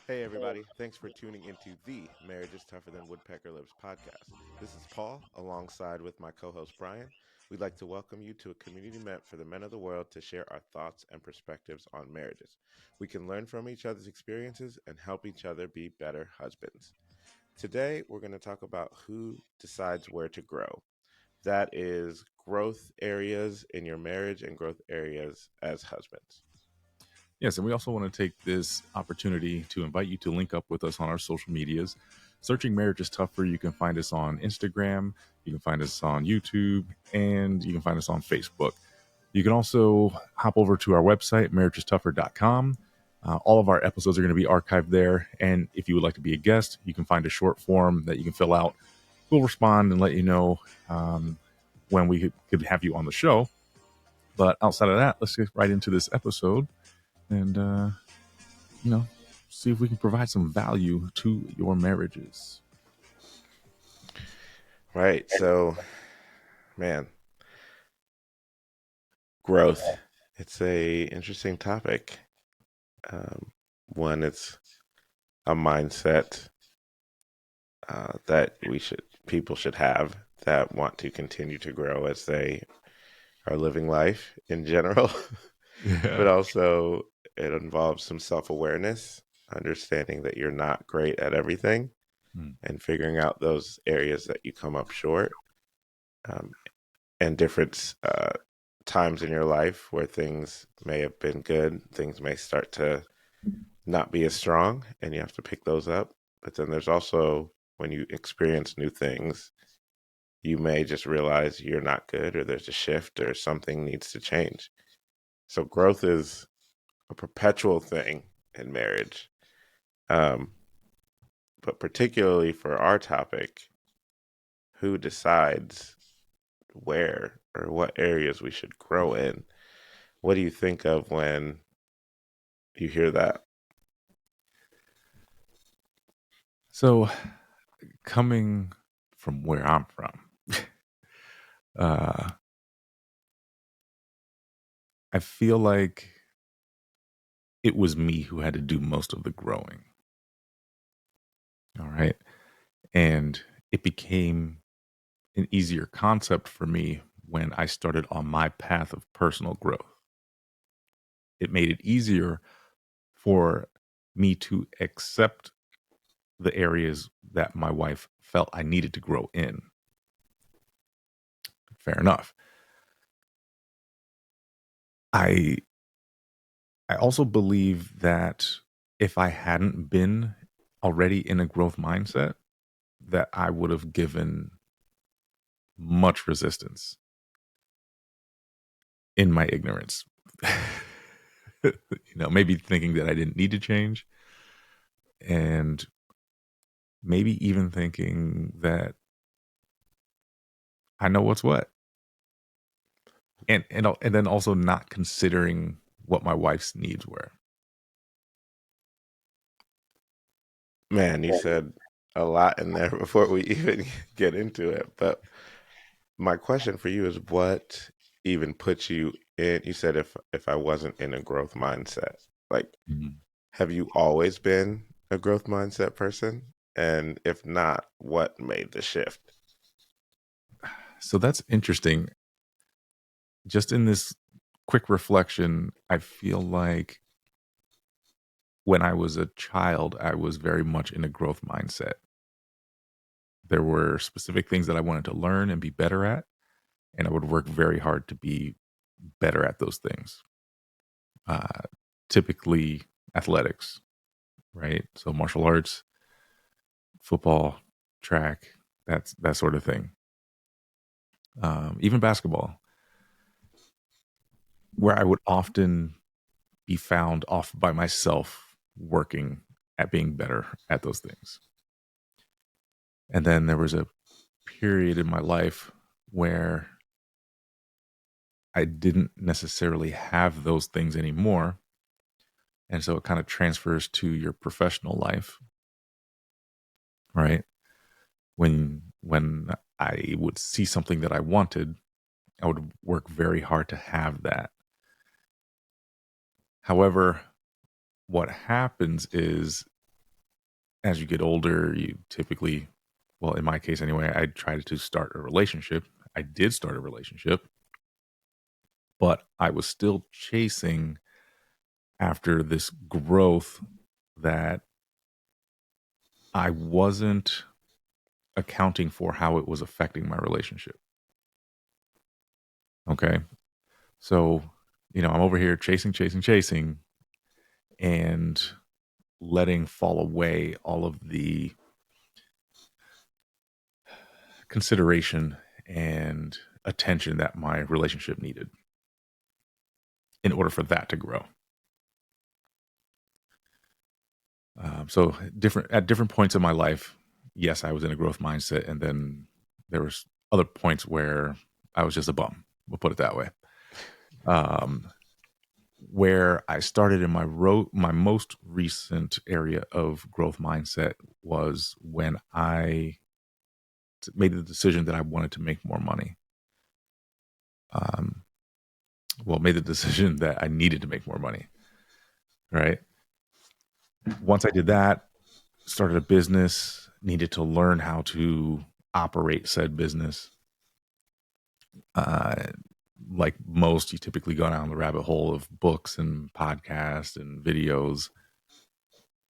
Hey, everybody. Thanks for tuning into the Marriage is Tougher Than Woodpecker Lives podcast. This is Paul, alongside with my co host Brian. We'd like to welcome you to a community meant for the men of the world to share our thoughts and perspectives on marriages. We can learn from each other's experiences and help each other be better husbands. Today, we're going to talk about who decides where to grow. That is growth areas in your marriage and growth areas as husbands. Yes, and we also want to take this opportunity to invite you to link up with us on our social medias. Searching Marriage is Tougher, you can find us on Instagram, you can find us on YouTube, and you can find us on Facebook. You can also hop over to our website, marriageisttougher.com. All of our episodes are going to be archived there. And if you would like to be a guest, you can find a short form that you can fill out. We'll respond and let you know when we could have you on the show. But outside of that, let's get right into this episode and you know, see if we can provide some value to your marriages. Right. So, man, growth. It's a interesting topic. One, it's a mindset that people should have that want to continue to grow as they are living life in general, Yeah. but also it involves some self-awareness, understanding that you're not great at everything, Hmm. and figuring out those areas that you come up short, um, and different times in your life where things may have been good, things may start to not be as strong, and you have to pick those up. But then there's also when you experience new things, you may just realize you're not good, or there's a shift, or something needs to change. So growth is a perpetual thing in marriage. Um, but particularly for our topic, who decides where or what areas we should grow in? What do you think of when you hear that? So, coming from where I'm from, uh, I feel like it was me who had to do most of the growing. All right. And it became an easier concept for me when I started on my path of personal growth. It made it easier for me to accept the areas that my wife felt I needed to grow in. Fair enough. I I also believe that if I hadn't been already in a growth mindset, that I would have given much resistance in my ignorance. Maybe thinking that I didn't need to change, and maybe even thinking that I know what's what. And then also not considering what my wife's needs were. Man, you said a lot in there before we even get into it. But my question for you is what even puts you in? You said if I wasn't in a growth mindset, like Mhm. have you always been a growth mindset person? And if not, what made the shift? So that's interesting. Just in this quick reflection, I feel like when I was a child, I was very much in a growth mindset. There were specific things that I wanted to learn and be better at, and I would work very hard to be better at those things. Uh, Typically, athletics, right? So martial arts, football, track, that's that sort of thing. Even basketball, where I would often be found off by myself working at being better at those things. And then there was a period in my life where I didn't necessarily have those things anymore. And so it kind of transfers to your professional life, right? When I would see something that I wanted, I would work very hard to have that. However, what happens is as you get older, you typically, well, in my case anyway, I tried to start a relationship. I did start a relationship, but I was still chasing after this growth that I wasn't accounting for how it was affecting my relationship. Okay. So, I'm over here chasing, and letting fall away all of the consideration and attention that my relationship needed in order for that to grow. So different at different points in my life, yes, I was in a growth mindset, and then there was other points where I was just a bum. We'll put it that way. Um, where I started in my most recent area of growth mindset was when I made the decision that I wanted to make more money. Um, well, made the decision that I needed to make more money. Right. Once I did that, started a business, needed to learn how to operate said business. Uh, like most, you typically go down the rabbit hole of books and podcasts and videos.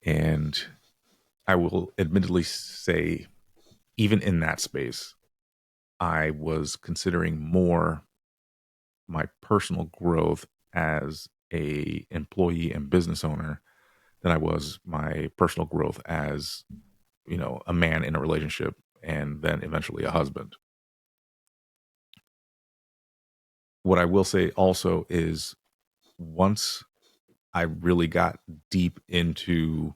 And I will admittedly say, even in that space, I was considering more my personal growth as a employee and business owner than I was my personal growth as, a man in a relationship and then eventually a husband. What I will say also is once I really got deep into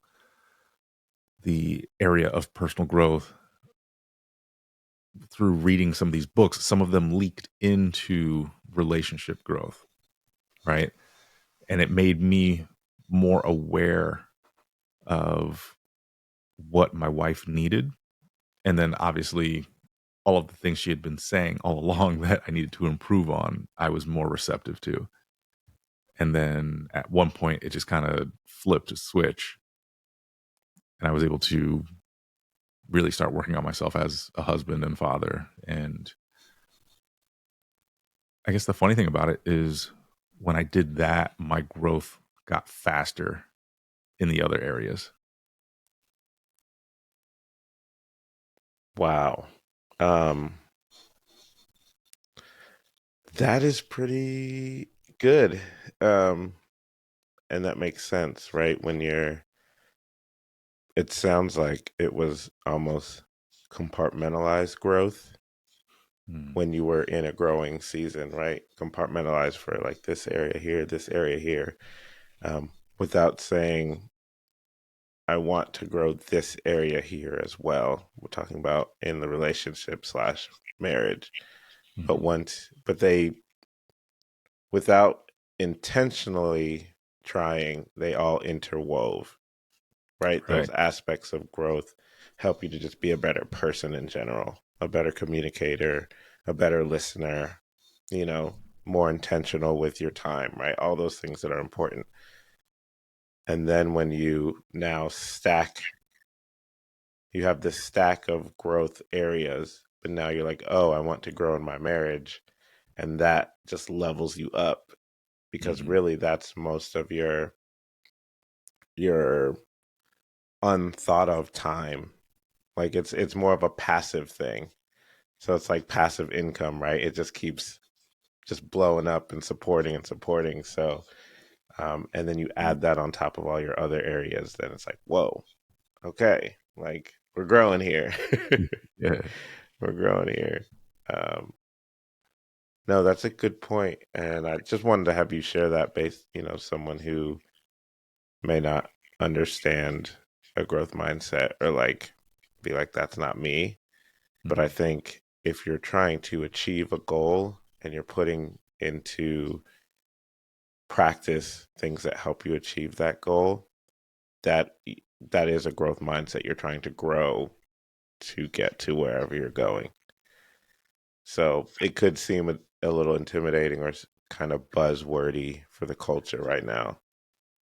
the area of personal growth through reading some of these books, some of them leaked into relationship growth, right? And it made me more aware of what my wife needed. And then obviously, all of the things she had been saying all along that I needed to improve on, I was more receptive to. And then at one point, it just kind of flipped a switch. And I was able to really start working on myself as a husband and father. And I guess the funny thing about it is when I did that, my growth got faster in the other areas. Wow. Um, that is pretty good. Um, and that makes sense, right? It sounds like it was almost compartmentalized growth Mm, when you were in a growing season, right? Compartmentalized for like this area here, without saying, I want to grow this area here as well. We're talking about in the relationship slash marriage. But mhm. once, but they, without intentionally trying, they all interwove, right? Those Right. aspects of growth help you to just be a better person in general, a better communicator, a better listener, you know, more intentional with your time, right? All those things that are important. And then when you now you have this stack of growth areas, but now you're like, oh, I want to grow in my marriage. And that just levels you up because Mhm. really that's most of your unthought of time. Like it's more of a passive thing. So it's like passive income, right? It just keeps just blowing up and supporting. So and then you add that on top of all your other areas, then it's like, whoa, okay, like we're growing here. Yeah. We're growing here. Um, no, that's a good point, and I just wanted to have you share that based, someone who may not understand a growth mindset or like be like, that's not me. But I Mhm. think if you're trying to achieve a goal and you're putting into practice things that help you achieve that goal, that that is a growth mindset. You're trying to grow to get to wherever you're going. So it could seem a little intimidating or kind of buzzwordy for the culture right now,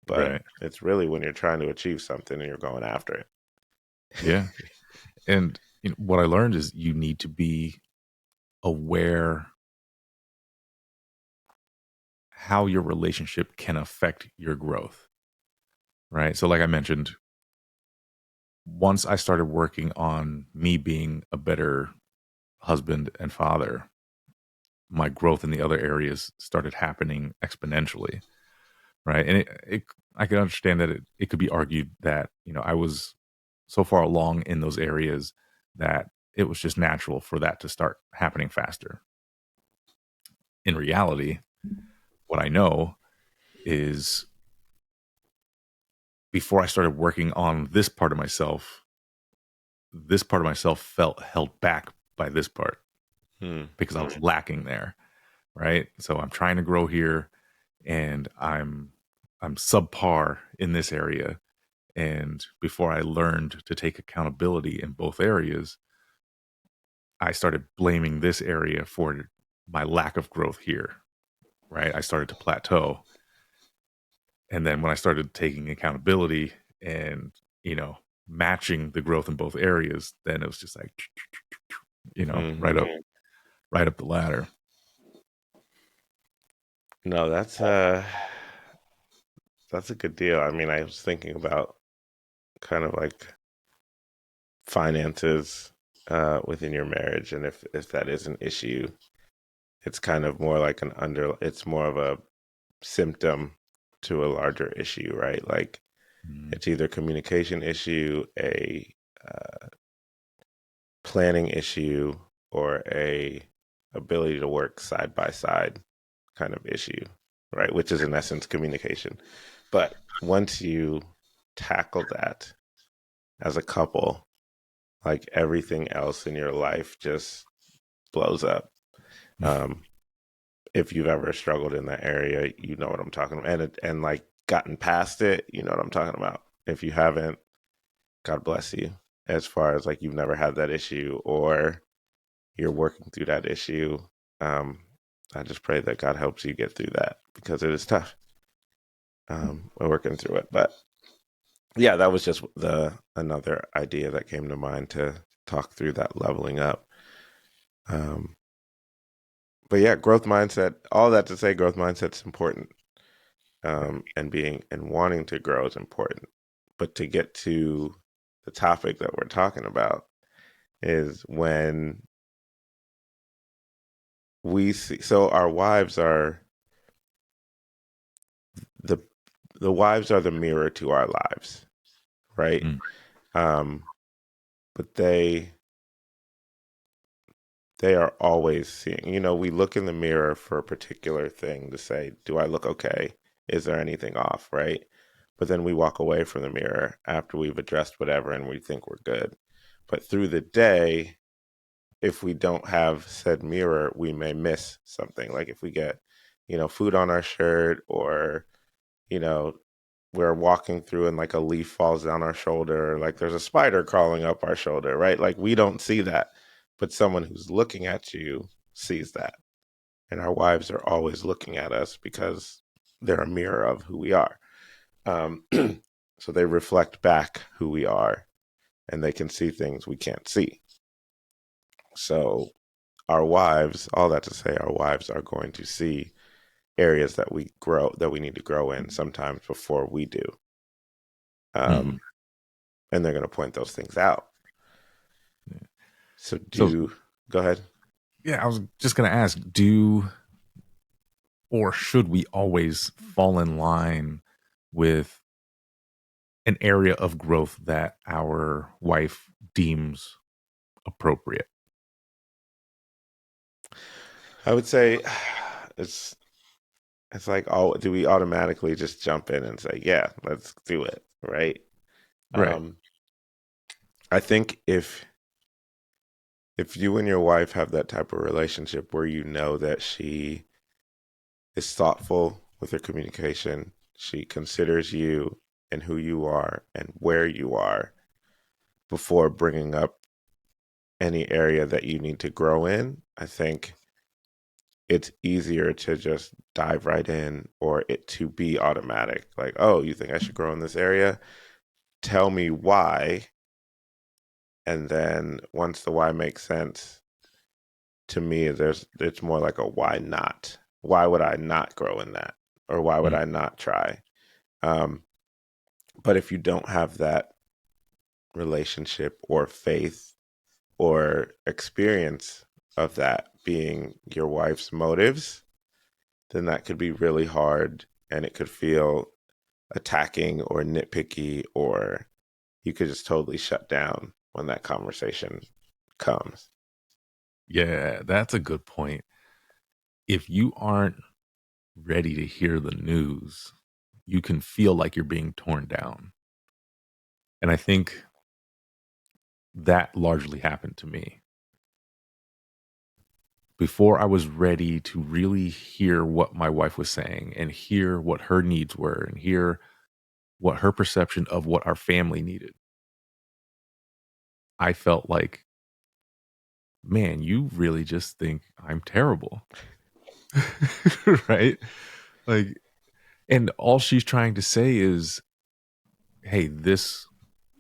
but Right. it's really when you're trying to achieve something and you're going after it. Yeah. And what I learned is you need to be aware how your relationship can affect your growth, right? So, like I mentioned, once I started working on me being a better husband and father, my growth in the other areas started happening exponentially, right? And I can understand that it could be argued that I was so far along in those areas that it was just natural for that to start happening faster. In reality, what I know is before I started working on this part of myself felt held back by this part Hmm. because I was lacking there, right? So I'm trying to grow here and I'm subpar in this area. And before I learned to take accountability in both areas, I started blaming this area for my lack of growth here, right? I started to plateau. And then when I started taking accountability and, you know, matching the growth in both areas, then it was just like, Hmm. right up the ladder. No, that's a good deal. I mean, I was thinking about kind of like finances within your marriage, and if that is an issue, it's kind of more like it's more of a symptom to a larger issue, right? Like Mm, it's either communication issue, a uh, planning issue, or a ability to work side by side kind of issue, right? Which is in essence communication. But once you tackle that as a couple, like everything else in your life just blows up. Um, if you've ever struggled in that area, you know what I'm talking about, and like gotten past it, you know what I'm talking about. If you haven't, God bless you. As far as like you've never had that issue or you're working through that issue, um, I just pray that God helps you get through that because it is tough. We're working through it, but yeah, that was just the another idea that came to mind to talk through that leveling up. Um, but yeah, growth mindset. All that to say, growth mindset's important, and being and wanting to grow is important. But to get to the topic that we're talking about is when we see. So our wives are the the wives are the mirror to our lives, right? mm, Um, but they are always seeing. You know, we look in the mirror for a particular thing to say, do I look okay? Is there anything off, right? But then we walk away from the mirror after we've addressed whatever and we think we're good. But through the day, if we don't have said mirror, we may miss something. Like if we get, food on our shirt or, you know, we're walking through and like a leaf falls down our shoulder, or like there's a spider crawling up our shoulder, right? Like we don't see that, but someone who's looking at you sees that. And our wives are always looking at us because they're a mirror of who we are. Um, so they reflect back who we are and they can see things we can't see. So our wives, all that to say, our wives are going to see areas that we need to grow in sometimes before we do. mm. Um, and they're going to point those things out. Yeah. So So, go ahead. yeah, I was just going to ask, do or should we always fall in line with an area of growth that our wife deems appropriate? I would say it's it's like, oh, do we automatically just jump in and say, yeah, let's do it, right? Right. Um, I think if you and your wife have that type of relationship where you know that she is thoughtful with her communication, she considers you and who you are and where you are before bringing up any area that you need to grow in, I think it's easier to just dive right in or it to be automatic. Like, oh, you think I should grow in this area? Tell me why. And then once the why makes sense, to me, it's more like a why not? Why would I not grow in that? Or why would Mm. I not try? Um, but if you don't have that relationship or faith or experience of that being your wife's motives, then that could be really hard and it could feel attacking or nitpicky, or you could just totally shut down when that conversation comes. Yeah, that's a good point. If you aren't ready to hear the news, you can feel like you're being torn down. And I think that largely happened to me. Before I was ready to really hear what my wife was saying and hear what her needs were and hear what her perception of what our family needed, I felt like, man, you really just think I'm terrible. Right? Like, and all she's trying to say is, hey, this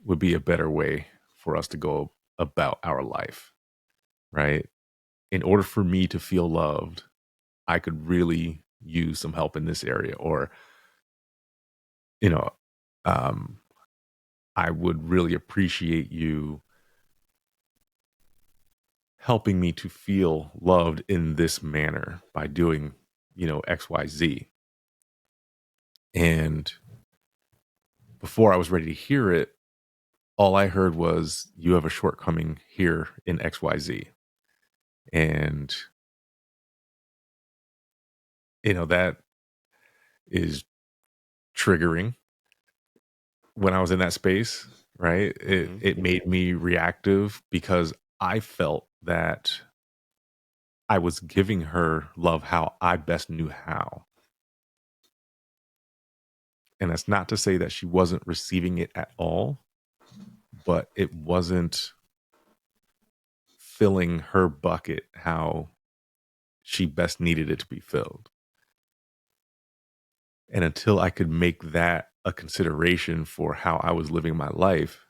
would be a better way for us to go about our life, right? In order for me to feel loved, I could really use some help in this area. Or, you know, um, I would really appreciate you helping me to feel loved in this manner by doing, XYZ. And before I was ready to hear it, all I heard was, you have a shortcoming here in XYZ. And, that is triggering when I was in that space, right? It Hmm. it made me reactive because I felt that I was giving her love how I best knew how. And that's not to say that she wasn't receiving it at all, but it wasn't filling her bucket how she best needed it to be filled. And until I could make that a consideration for how I was living my life,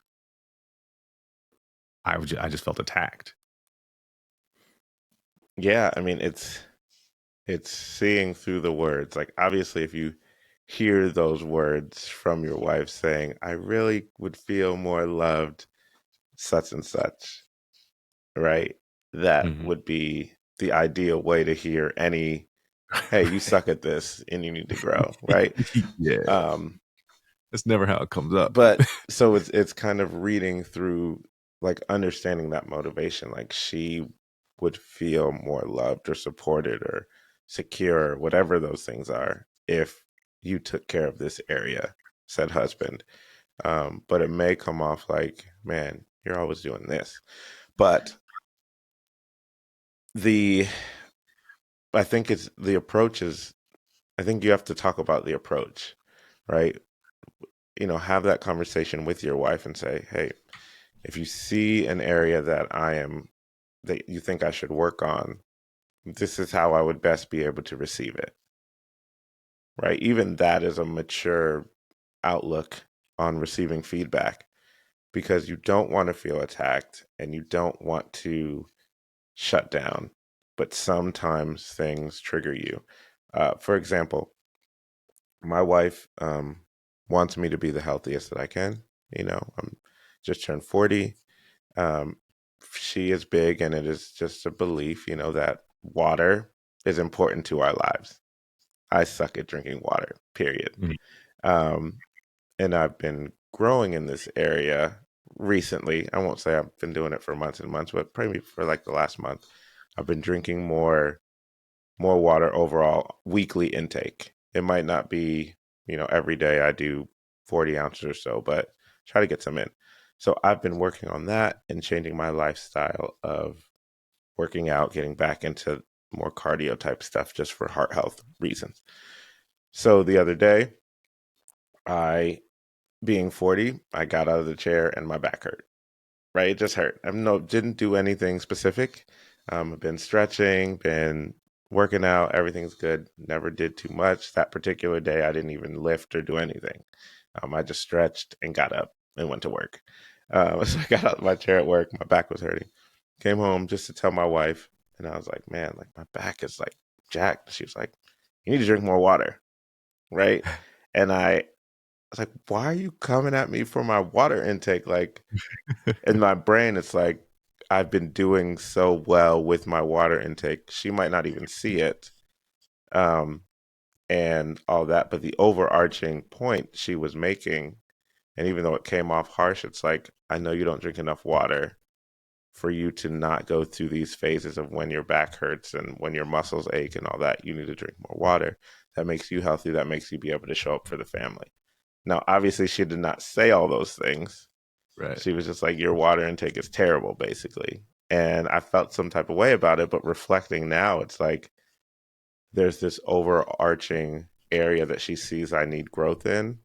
I just felt attacked. Yeah, I mean it's seeing through the words. Like obviously if you hear those words from your wife saying, I really would feel more loved such and such, right? That Mhm. would be the ideal way to hear any, hey, you suck at this and you need to grow, right? Yeah, Um, that's never how it comes up. but so it's kind of reading through, like understanding that motivation. Like she would feel more loved or supported or secure, or whatever those things are, if you took care of this area, said husband. But it may come off like, man, you're always doing this. But the I think it's the approach is, I think you have to talk about the approach, right? Have that conversation with your wife and say, hey, if you see an area that you think I should work on, this is how I would best be able to receive it, right? Even that is a mature outlook on receiving feedback, because you don't want to feel attacked and you don't want to shut down, but sometimes things trigger you. For example, my wife wants me to be the healthiest that I can. I'm just turned 40. Um, she is big, and it is just a belief, that water is important to our lives. I suck at drinking water, period. Mhm. Um, and I've been growing in this area recently. I won't say I've been doing it for months and months, but probably for like the last month, I've been drinking more water overall, weekly intake. It might not be, every day I do 40 ounces or so, but try to get some in. So I've been working on that and changing my lifestyle of working out, getting back into more cardio type stuff just for heart health reasons. So the other day, I, being 40, I got out of the chair and my back hurt, right? It just hurt. Didn't do anything specific. I've been stretching, been working out, everything's good. Never did too much. That particular day, I didn't even lift or do anything. I just stretched and got up and went to work. So I got out of my chair at work. My back was hurting. Came home just to tell my wife, and I was like, "Man, like my back is like jacked." She was like, "You need to drink more water, right?" And I was like, "Why are you coming at me for my water intake?" Like in my brain, it's like I've been doing so well with my water intake. She might not even see it, um, and all that, but the overarching point she was making, and even though it came off harsh, it's like I know you don't drink enough water for you to not go through these phases of when your back hurts and when your muscles ache and all that. You need to drink more water. That makes you healthy. That makes you be able to show up for the family. Now, obviously, she did not say all those things. Right. She was just like, your water intake is terrible, basically. And I felt some type of way about it. But reflecting now, it's like there's this overarching area that she sees I need growth in.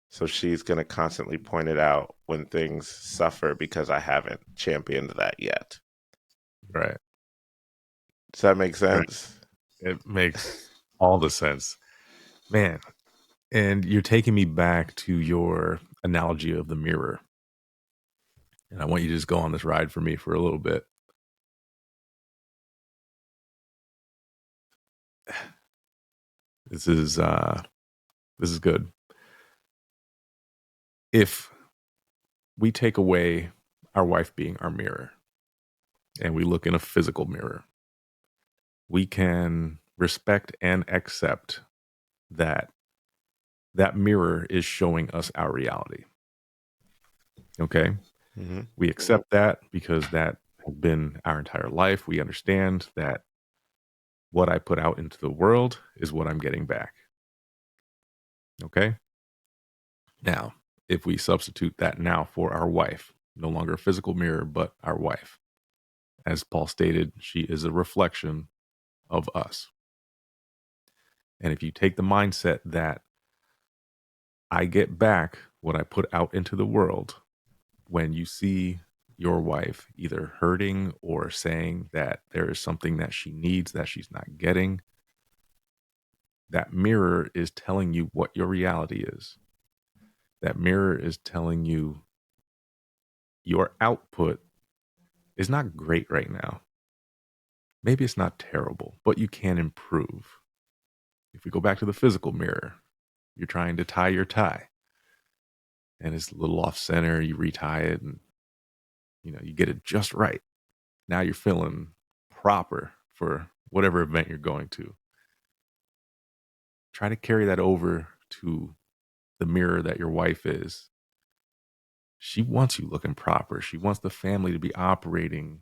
So she's going to constantly point it out when things suffer because I haven't championed that yet. Right. Does that make Right. sense? It makes all the sense, man. And you're taking me back to your analogy of the mirror. And I want you to just go on this ride for me for a little bit. This is this is good. If we take away our wife being our mirror and we look in a physical mirror, we can respect and accept that that mirror is showing us our reality. Okay? Mm-hmm. We accept that because that has been our entire life. We understand that what I put out into the world is what I'm getting back. Okay? Now, if we substitute that now for our wife, no longer a physical mirror, but our wife, as Paul stated, she is a reflection of us. And if you take the mindset that I get back what I put out into the world, when you see your wife either hurting or saying that there is something that she needs that she's not getting, that mirror is telling you what your reality is. That mirror is telling you your output is not great right now. Maybe it's not terrible, but you can improve. If we go back to the physical mirror, you're trying to tie your tie and it's a little off center, you retie it and you get it just right. Now you're feeling proper for whatever event you're going to. Try to carry that over to the mirror that your wife is. She wants you looking proper. She wants the family to be operating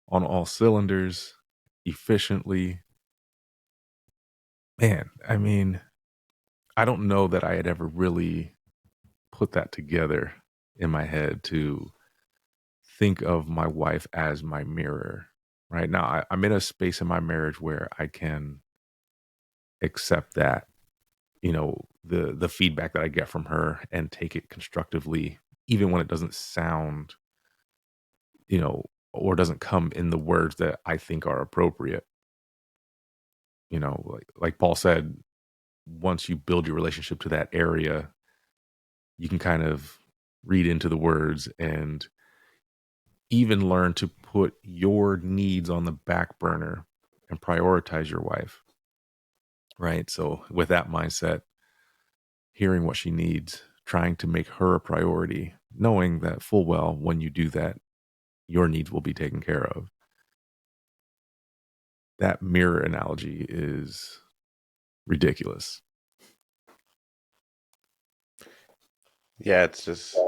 on all cylinders efficiently. Man, I mean, I don't know that I had ever really put that together in my head to think of my wife as my mirror. Right now, I'm in a space in my marriage where I can accept that, the feedback that I get from her and take it constructively, even when it doesn't sound, or doesn't come in the words that I think are appropriate. Like Paul said, once you build your relationship to that area, you can kind of read into the words and even learn to put your needs on the back burner and prioritize your wife. Right. So, with that mindset, hearing what she needs, trying to make her a priority, knowing that full well when you do that, your needs will be taken care of. That mirror analogy is ridiculous. Yeah, it's just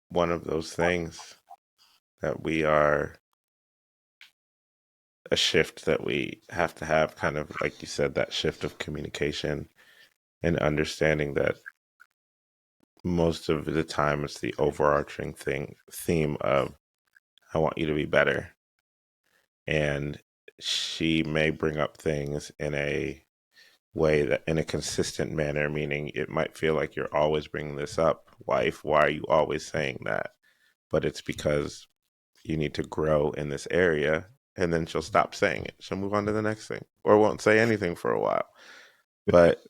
one of those things that we are a shift that we have to have, kind of like you said, that shift of communication and understanding that most of the time it's the overarching theme of I want you to be better. And she may bring up things in a way that in a consistent manner, meaning it might feel like you're always bringing this up, wife, why are you always saying that? But it's because you need to grow in this area, and then she'll stop saying it. She'll move on to the next thing or won't say anything for a while. But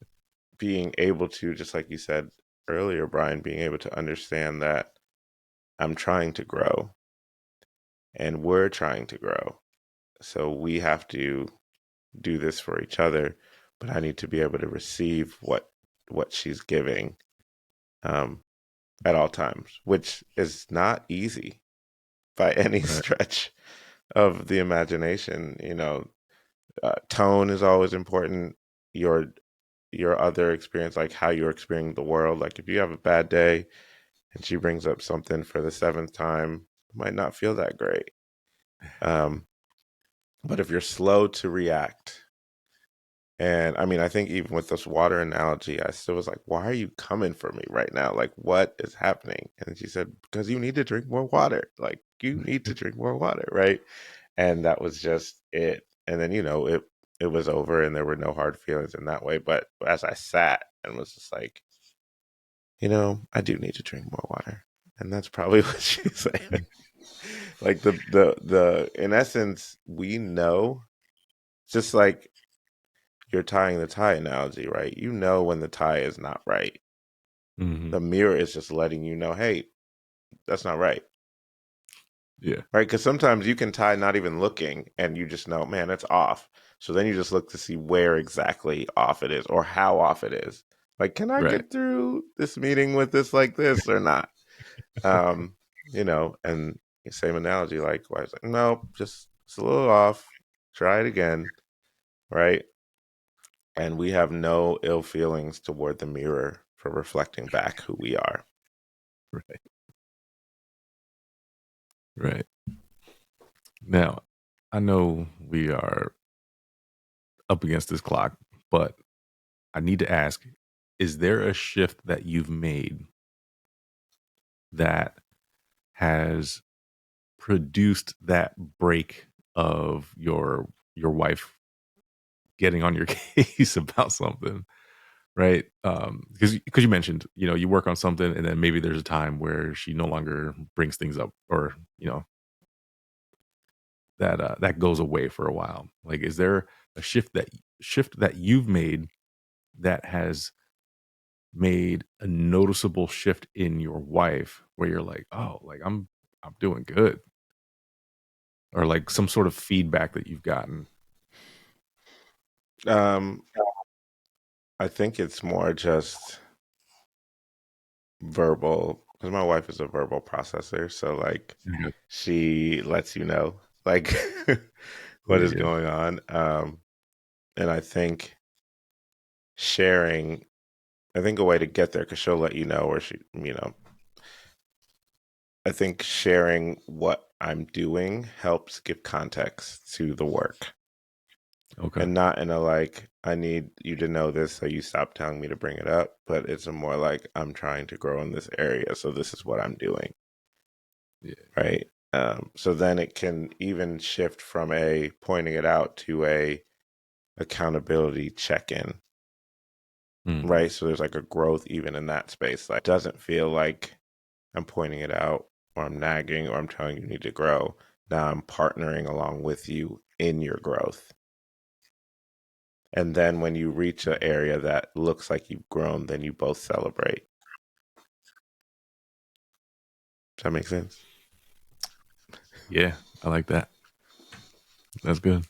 being able to, just like you said earlier, Brian, being able to understand that I'm trying to grow and we're trying to grow. So we have to do this for each other, but I need to be able to receive what she's giving um, at all times, which is not easy by any Right. stretch of the imagination. Tone is always important. Your your other experience, like how you're experiencing the world. Like if you have a bad day and she brings up something for the seventh time, it might not feel that great. Um, but if you're slow to react, and I mean, I think even with this water analogy, I still was like, why are you coming for me right now? Like, what is happening? And she said, because you need to drink more water. Like, you need to drink more water, right? And that was just it. And then, it was over and there were no hard feelings in that way. But as I sat and was just like, I do need to drink more water. And that's probably what she's saying. Like in essence, we know, just like you're tying the tie analogy, right? You know when the tie is not right. Mm-hmm. The mirror is just letting you know, hey, that's not right. Yeah. Right? Because sometimes you can tie not even looking and you just know, man, it's off. So then you just look to see where exactly off it is or how off it is. Like, can I Right. get through this meeting with this like this or not? Um, and same analogy, like, I was like, no, just it's a little off. Try it again, right? And we have no ill feelings toward the mirror for reflecting back who we are. Right. Right. Now, I know we are up against this clock, but I need to ask, is there a shift that you've made that has produced that break of your wife getting on your case about something, right? Because you mentioned, you work on something and then maybe there's a time where she no longer brings things up, or that goes away for a while. Like, is there a shift that you've made that has made a noticeable shift in your wife where you're like, oh, like I'm doing good, or like some sort of feedback that you've gotten? Um, I think it's more just verbal because my wife is a verbal processor. So, like, Yeah, she lets you know, like, what yeah, is yeah. going on. And I think sharing, I think a way to get there, because she'll let you know, or I think sharing what I'm doing helps give context to the work. Okay. And not in a like, I need you to know this so you stop telling me to bring it up, but it's a more like, I'm trying to grow in this area, so this is what I'm doing, Yeah. right? So then it can even shift from a pointing it out to a accountability check-in, Mhm. right? So there's like a growth even in that space. Like, it doesn't feel like I'm pointing it out or I'm nagging or I'm telling you need to grow. Now I'm partnering along with you in your growth. And then when you reach an area that looks like you've grown, then you both celebrate. Does that make sense? Yeah, I like that. That's good.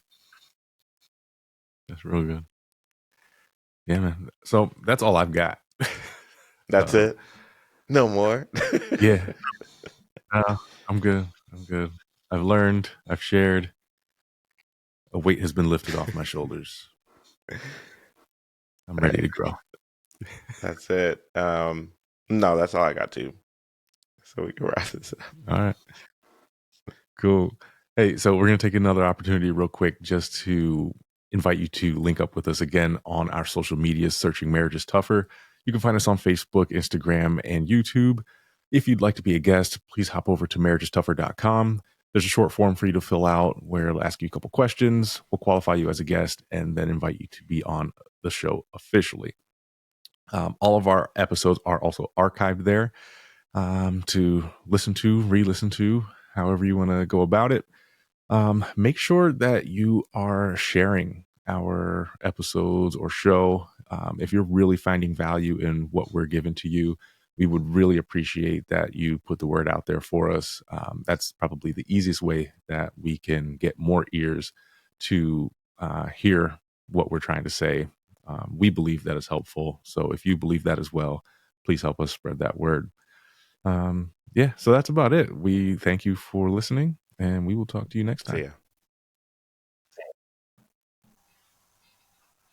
That's real good. Yeah, man. So that's all I've got. That's uh, it. No more. yeah, I'm good. I'm good. I've learned. I've shared. A weight has been lifted off my shoulders. I'm ready to grow. That's it. No, that's all I got to. So we can wrap this up. All right. Cool. Hey, so we're going to take another opportunity real quick just to invite you to link up with us again on our social medias, searching Marriage is Tougher. You can find us on Facebook, Instagram, and YouTube. If you'd like to be a guest, please hop over to marriageistougher.com. There's a short form for you to fill out where it'll ask you a couple questions. We'll qualify you as a guest and then invite you to be on the show officially. All of our episodes are also archived there to listen to, re-listen to, however you want to go about it. Make sure that you are sharing our episodes or show. If you're really finding value in what we're giving to you, we would really appreciate that you put the word out there for us. That's probably the easiest way that we can get more ears to hear what we're trying to say. We believe that is helpful. So if you believe that as well, please help us spread that word. Yeah, so that's about it. We thank you for listening, and we will talk to you next See time. ya.